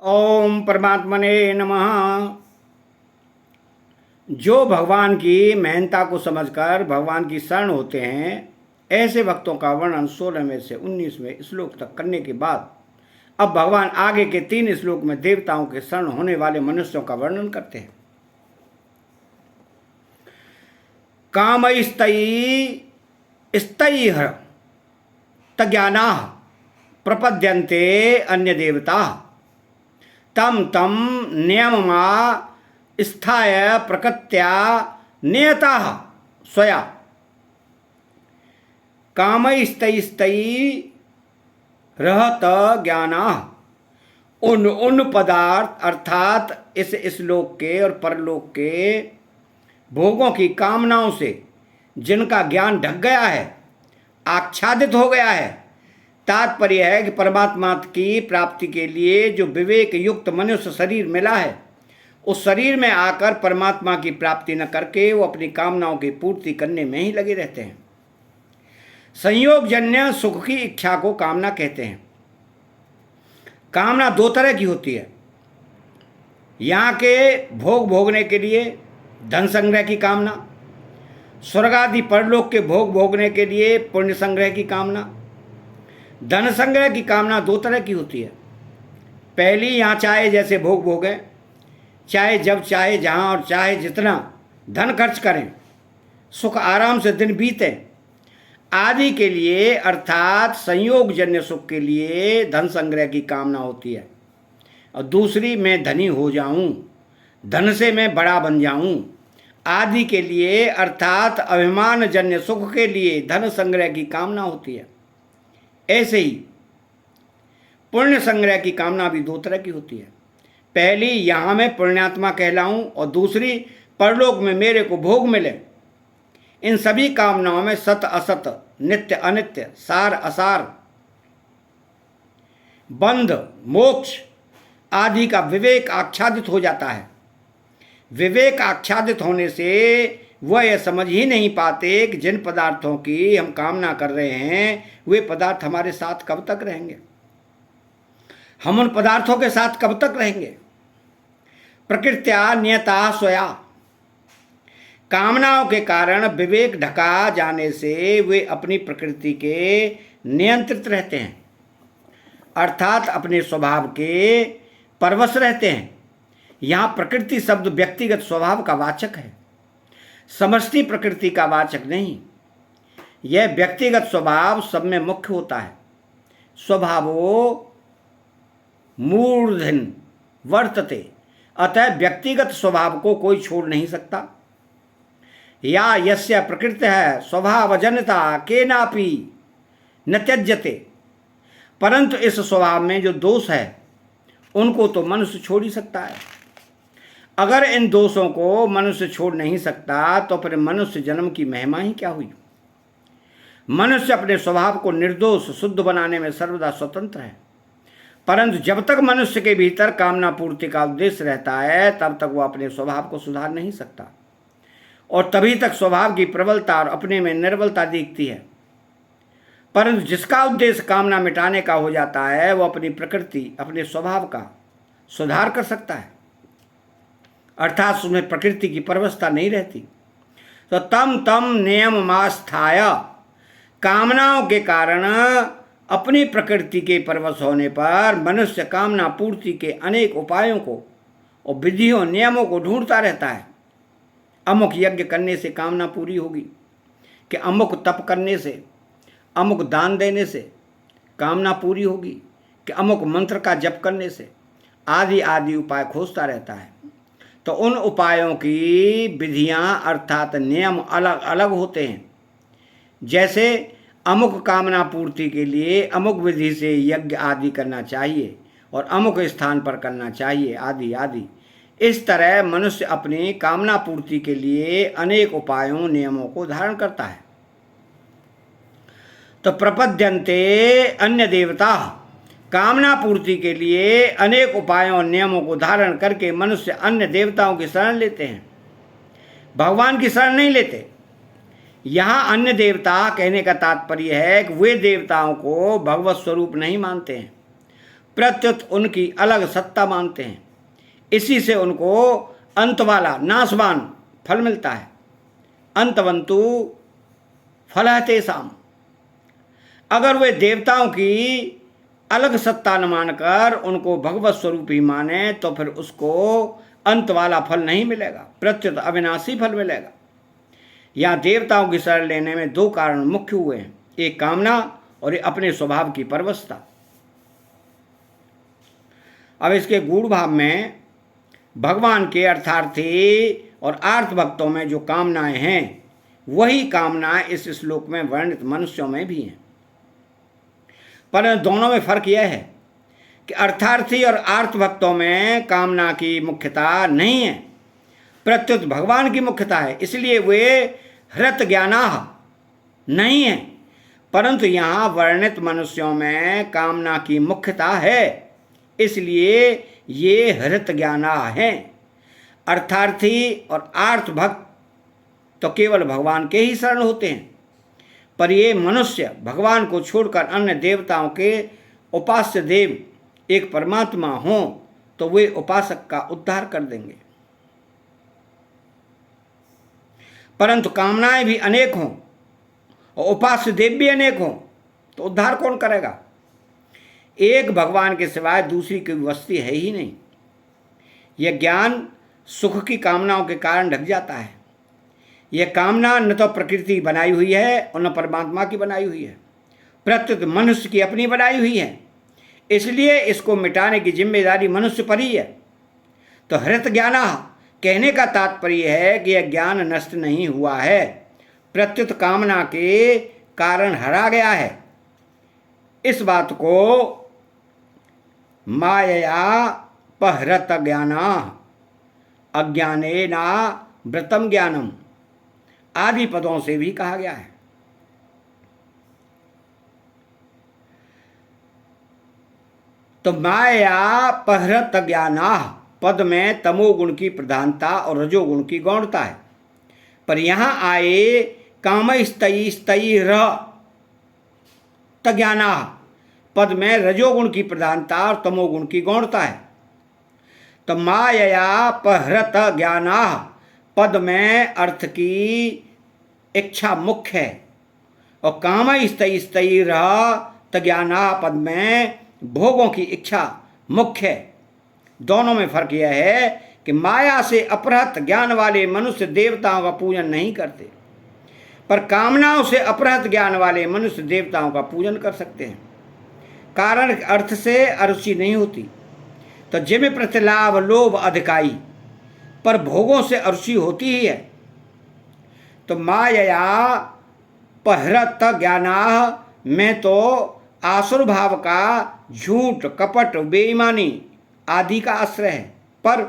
ओम परमात्मने नमः। जो भगवान की महंता को समझकर भगवान की शरण होते हैं, ऐसे भक्तों का वर्णन 16 में से 19वें श्लोक तक करने के बाद अब भगवान आगे के 3 श्लोक में देवताओं के शरण होने वाले मनुष्यों का वर्णन करते हैं। कामैस्तैः स्तैः तज्ञानाः प्रपद्यन्ते अन्य देवता तम तम नियममा स्थाय प्रकृत्या नियता स्वया। कामैस्तैस्तैः रहत ज्ञाना, उन पदार्थ अर्थात इस श्लोक के और परलोक के भोगों की कामनाओं से जिनका ज्ञान ढक गया है, आच्छादित हो गया है। तात्पर्य है कि परमात्मा की प्राप्ति के लिए जो विवेक युक्त मनुष्य शरीर मिला है, उस शरीर में आकर परमात्मा की प्राप्ति न करके वो अपनी कामनाओं की पूर्ति करने में ही लगे रहते हैं। संयोगजन्य सुख की इच्छा को कामना कहते हैं। कामना 2 तरह की होती है। यहाँ के भोग भोगने के लिए धन संग्रह की कामना, स्वर्ग आदि परलोक के भोग भोगने के लिए पुण्य संग्रह की कामना। धन संग्रह की कामना 2 तरह की होती है। पहली, यहाँ चाहे जैसे भोग भोगें, चाहे जब चाहे जहाँ और चाहे जितना धन खर्च करें, सुख आराम से दिन बीते आदि के लिए, अर्थात संयोगजन्य सुख के लिए धन संग्रह की कामना होती है। और दूसरी, मैं धनी हो जाऊं, धन से मैं बड़ा बन जाऊं आदि के लिए, अर्थात अभिमानजन्य सुख के लिए धन संग्रह की कामना होती है। ऐसे ही पुण्य संग्रह की कामना भी 2 तरह की होती है। पहली, यहाँ मैं पुण्यात्मा कहलाऊं, और दूसरी, परलोक में मेरे को भोग मिले। इन सभी कामनाओं में सत असत, नित्य अनित्य, सार असार, बंध मोक्ष आदि का विवेक आच्छादित हो जाता है। विवेक आच्छादित होने से वह यह समझ ही नहीं पाते कि जिन पदार्थों की हम कामना कर रहे हैं, वे पदार्थ हमारे साथ कब तक रहेंगे, हम उन पदार्थों के साथ कब तक रहेंगे। प्रकृत्या नियता स्वया, कामनाओं के कारण विवेक ढका जाने से वे अपनी प्रकृति के नियंत्रित रहते हैं, अर्थात अपने स्वभाव के परवश रहते हैं। यहाँ प्रकृति शब्द व्यक्तिगत स्वभाव का वाचक है, समष्टि प्रकृति का वाचक नहीं। यह व्यक्तिगत स्वभाव सब में मुख्य होता है। स्वभावो मूर्धन वर्तते, अतः व्यक्तिगत स्वभाव को कोई छोड़ नहीं सकता। या यस्य प्रकृति है स्वभावजनता केनापि न त्यज्यते, परंतु इस स्वभाव में जो दोष है उनको तो मनुष्य छोड़ ही सकता है। अगर इन दोषों को मनुष्य छोड़ नहीं सकता तो फिर मनुष्य जन्म की महिमा ही क्या हुई। मनुष्य अपने स्वभाव को निर्दोष शुद्ध बनाने में सर्वदा स्वतंत्र है, परंतु जब तक मनुष्य के भीतर कामना पूर्ति का उद्देश्य रहता है, तब तक वह अपने स्वभाव को सुधार नहीं सकता, और तभी तक स्वभाव की प्रबलता और अपने में निर्बलता दिखती है। परंतु जिसका उद्देश्य कामना मिटाने का हो जाता है, वह अपनी प्रकृति, अपने स्वभाव का सुधार कर सकता है, अर्थात उसमें प्रकृति की परवशता नहीं रहती। तो तम नियम मास्थाय, कामनाओं के कारण अपनी प्रकृति के परवश होने पर मनुष्य कामना पूर्ति के अनेक उपायों को और विधियों नियमों को ढूंढता रहता है। अमुक यज्ञ करने से कामना पूरी होगी, कि अमुक तप करने से, अमुक दान देने से कामना पूरी होगी, कि अमुक मंत्र का जप करने से, आदि आदि उपाय खोजता रहता है। तो उन उपायों की विधियां अर्थात नियम अलग अलग होते हैं। जैसे अमुक कामना पूर्ति के लिए अमुक विधि से यज्ञ आदि करना चाहिए और अमुक स्थान पर करना चाहिए, आदि आदि। इस तरह मनुष्य अपनी कामना पूर्ति के लिए अनेक उपायों नियमों को धारण करता है। तो प्रपद्यन्ते अन्य देवता, कामना पूर्ति के लिए अनेक उपायों और नियमों को धारण करके मनुष्य अन्य देवताओं की शरण लेते हैं, भगवान की शरण नहीं लेते। यहाँ अन्य देवता कहने का तात्पर्य है कि वे देवताओं को भगवत स्वरूप नहीं मानते हैं, प्रत्युत उनकी अलग सत्ता मानते हैं। इसी से उनको अंत वाला नाशवान फल मिलता है। अंतवंतु फलः तेषाम्। अगर वे देवताओं की अलग सत्ता न मानकर उनको भगवत स्वरूप ही माने तो फिर उसको अंत वाला फल नहीं मिलेगा, प्रत्युत अविनाशी फल मिलेगा। यहाँ देवताओं की शरण लेने में दो कारण मुख्य हुए हैं, एक कामना और एक अपने स्वभाव की परवशता। अब इसके गूढ़ भाव में भगवान के अर्थार्थी और आर्थ भक्तों में जो कामनाएं हैं वही कामनाएं इस श्लोक में वर्णित मनुष्यों में भी हैं। पर दोनों में फर्क यह है कि अर्थार्थी और आर्थ भक्तों में कामना की मुख्यता नहीं है, प्रत्युत भगवान की मुख्यता है। इसलिए वे हृत ज्ञानाः नहीं है, परंतु यहाँ वर्णित मनुष्यों में कामना की मुख्यता है, इसलिए ये हृत ज्ञाना हैं। अर्थार्थी और आर्थ भक्त तो केवल भगवान के ही शरण होते हैं, पर ये मनुष्य भगवान को छोड़कर अन्य देवताओं के उपास्य देव एक परमात्मा हों तो वे उपासक का उद्धार कर देंगे। परंतु कामनाएं भी अनेक हों और उपास्य देव भी अनेक हों तो उद्धार कौन करेगा? एक भगवान के सिवाय दूसरी की वस्ती है ही नहीं। यह ज्ञान सुख की कामनाओं के कारण ढक जाता है। यह कामना न तो प्रकृति बनाई हुई है और न परमात्मा की बनाई हुई है, प्रत्युत मनुष्य की अपनी बनाई हुई है। इसलिए इसको मिटाने की जिम्मेदारी मनुष्य पर ही है। तो हृत ज्ञाना कहने का तात्पर्य है कि यह ज्ञान नष्ट नहीं हुआ है, प्रत्युत कामना के कारण हरा गया है। इस बात को मायया पहरत ज्ञाना अज्ञानेना व्रतम ज्ञानम आदि पदों से भी कहा गया है। तो माया पहरत ज्ञाना पद में तमोगुण की प्रधानता और रजोगुण की गौणता है, पर यहां आए कामस्तयी स्तयी र तज्ञाना पद में रजोगुण की प्रधानता और तमोगुण की गौणता है। तो मायया पहरत ज्ञाना पद में अर्थ की इच्छा मुख्य है और काम स्तयी रह तज्ञाना पद में भोगों की इच्छा मुख्य है। दोनों में फर्क यह है कि माया से अपहृत ज्ञान वाले मनुष्य देवताओं का पूजन नहीं करते, पर कामनाओं से अपहृत ज्ञान वाले मनुष्य देवताओं का पूजन कर सकते हैं। कारण अर्थ से अरुचि नहीं होती तो जिम प्रतिलाभ लोभ अधिकाई, पर भोगों से अरुचि होती ही है। तो माया पहरत ज्ञाना में तो आसुर भाव का झूठ कपट बेईमानी आदि का आश्रय है, पर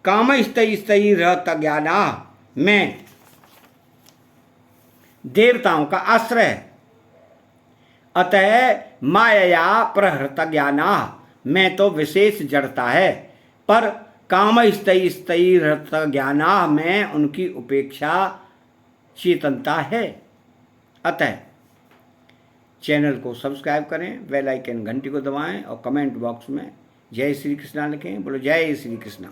काम स्तयी रहत ज्ञाना में देवताओं का आश्रय है। अतः माया प्रहृत ज्ञाना में तो विशेष जड़ता है, पर काम स्तयी रहत ज्ञाना में उनकी उपेक्षा चेतनता है। अतः चैनल को सब्सक्राइब करें, बेल आइकन घंटी को दबाएं और कमेंट बॉक्स में जय श्री कृष्णा लिखें। बोलो जय श्री कृष्णा।